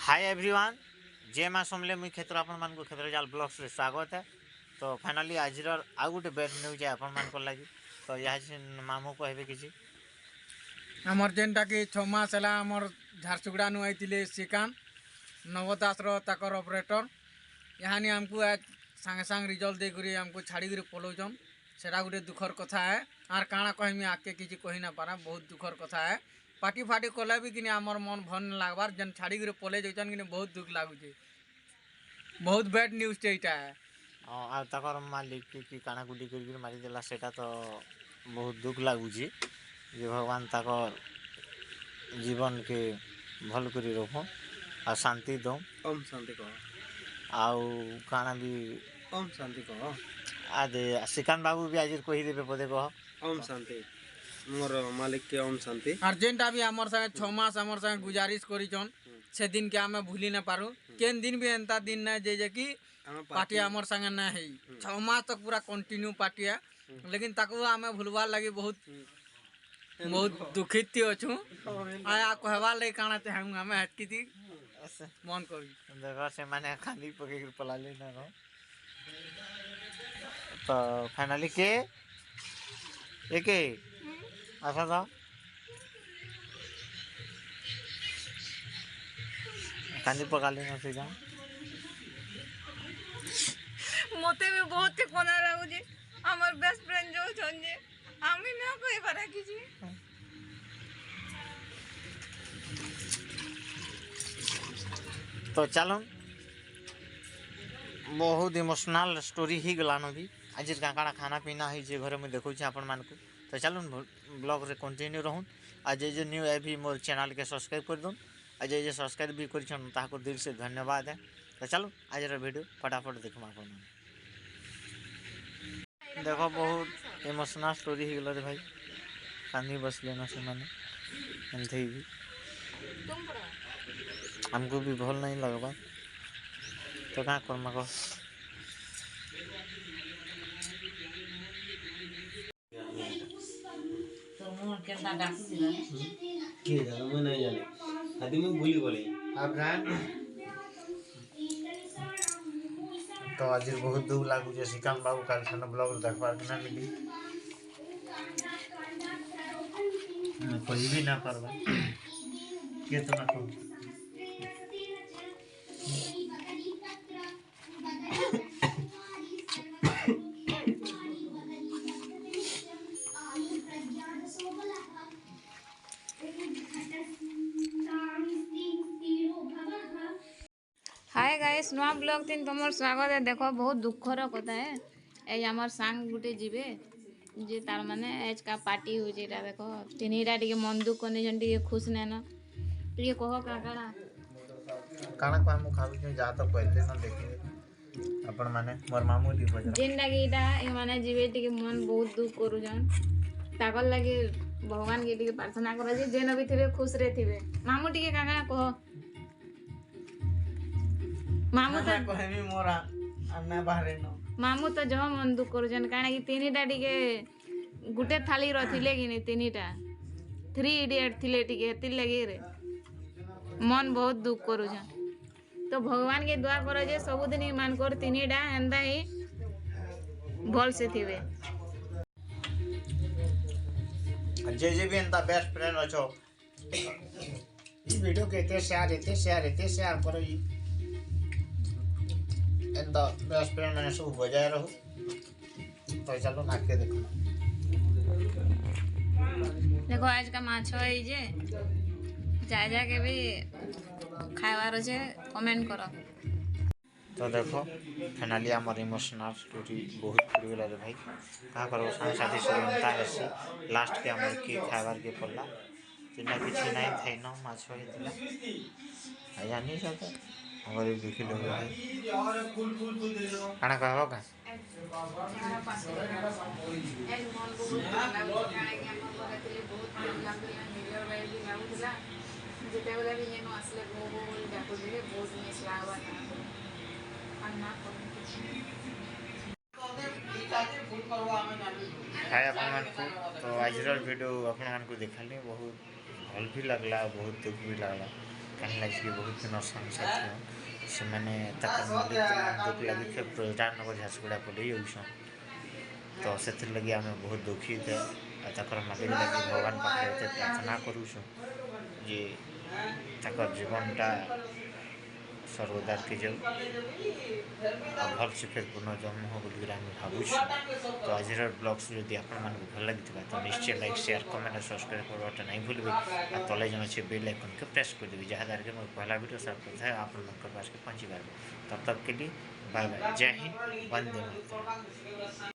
Hi everyone जे माँ समले मुई क्षेत्र आपण मान क्षेत्र जाल ब्लॉग्स रे स्वागत है। तो फाइनली आज आउ गोटे बेड न्यूज है आपण मान लगी। तो यहाँ मामू कहबे किसी आमर जेनटा कि 6 मास है आमर झारसुगुड़ा नु आइतिले श्रीकांत नवदास ताकर ऑपरेटर यहाँ आमको आज सांगे सांग रिजल्ट देकर आमको छाड़ी पलाउन सेटा गोटे दुखर कथा है। आर काଣା कहमी आगे किसी कही ना पारा बहुत दुखर कथा है। पार्टी फाटी कले भी कि आमर मन भल न लगबार जेन छाड़ी पलै जान कि बहुत दुख लगुचे। बहुत बैड न्यूज एटा है। आर मालिक कि काଣା गुडी कर मारिदेला सेटा तो बहुत दुख लगुची। जे भगवान ताकर जीवन के भल कर रख आ शांति दो। ओम शांति कह आउ काଣା भी ओम शांति कह आदे श्रीकांत बाबू भी आज कहीदेवे पदे कह ओम शांति मोर मालिक के ओम शांति। और जेनटा भी आमर संगे 6 मास आमर संगे गुजारिश करिछन से दिन के आमे भूली ना पारू। केन दिन भी एंता दिन ना जे कि पार्टी आमर संगे ना है 6 मास तक पूरा कंटिन्यू पार्टी है। लेकिन ताको आमे भूलवार लगी बहुत बहुत दुखित अछु। आया कहवा ले काना ते हम आमे हटकी थी मन करी देखो से माने खाली पके पला लेना नो। तो फाइनली के एके आशा था कांदी पका लेना से जा मते भी बहुत कोना लागु जे हमर बेस्ट फ्रेंड जो छन जे आमी ना कहि पारा किछि। तो चलो बहुत इमोशनल स्टोरी ही गलानो भी आज काकाड़ा खाना पीना है जे घरे में देखो आपण मान को। तो चलो ब्लॉग रे कंटिन्यू रहूँ। आज जो न्यू है भी मोर चैनल के सब्सक्राइब कर दूँ। आज जो सब्सक्राइब भी कर दिल से धन्यवाद है। तो चलो आज वीडियो फटाफट देखो आप देखो बहुत इमोशनल स्टोरी ही गल रे भाई कांदी बस लेना से माने एंथे भी हमको भी भल नहीं लगवा। तो क्या करमा कह के जानो मैं नहीं जाने आदि मैं भूली गली तो आज बहुत दुख लगुचे। श्रीकांत बाबू काल खाना ब्लॉग देखबार के ना मिली कही भी ना पारबा के तो ना कहूँ। हाय गाइस नुआ ब्लॉग तीन तुमर स्वागत है। देखो बहुत दुखर कथा है। ए हमर सांग गुटे जीवे जे तार माने आज का पार्टी हो जेटा देखो तीनटा टिके मन दुख कोने जन टिके खुश नै न टिके कहो काकाड़ा काना को हम खाबी जे जा तो पहले ना देखिए अपन माने मोर मामू दी बजा जेनटा के इटा ए माने जीवे टिके मन बहुत दुख करू जन ताकल लागे भगवान के टिके प्रार्थना करो जे जेन भी थिबे खुश रे थिबे। मामू टिके काका कहो मामू तो कहमी मोरा अन्ना बाहरे न मामू तो जह मन दुख करुछन काना कि तीनटा टिके गुटे थाली रथिले कि नहीं तीनटा 3 इडियट थिले टिके हेति लगे रे मन बहुत दुख करुछन। तो भगवान के दुआ करो जे सबुदिन मान कर तीनटा एंदा ही भल से थिबे। जे भी एंता बेस्ट फ्रेंड अछो ई वीडियो के एते शेयर करो। ई एंता बेस्ट फ्रेंड मैंने सब बजाय रहो। तो चलो नाके देखो देखो आज का माछ है जे जा के भी खाइबार अच्छे कमेंट करो। तो देखो फाइनली आमर इमोशनल स्टोरी बहुत पड़ गला रे भाई क्या करो सांग साथी सुनता है लास्ट के आमर के खाइबार के पड़ला जिना किसी नहीं थे न माछ होइतिला आया नहीं सब हमर देखि लो भाई खाना कहबो का जेतेबेला भी जेनो असले बोल डाको दिले बहुत मिस लागबा अन्ना हाय अपन को। तो आज वीडियो अपन को देखली बहुत भल भी लगला बहुत दुख भी लगला। कहीं लगे बहुत दिन साथी से मैंने मालिक दुख लगे प्रधाननगर झारसुगुड़ा पलि जाऊन तो से लगे आम बहुत दुखित मालिक लगे भगवान पाखे प्रार्थना करूँ जे तक जीवनटा सर्वदार के जाऊ भल से फिर पुनर्जन्म हो बोल भावुँ तो आज ब्लग्स जदि आपको भल लगी तो निश्चय लाइक शेयर कमेंट और सब्सक्राइब करवाटा नहीं भूलबे आ तले जन अच्छे बेल आइकन को प्रेस कर देवी जहाँद्वारा कि मोर पहला वीडियो सब करता है आप पास के पहुँची पार तब तक के लिए बाय बाय जय हिंद वंदे मातरम।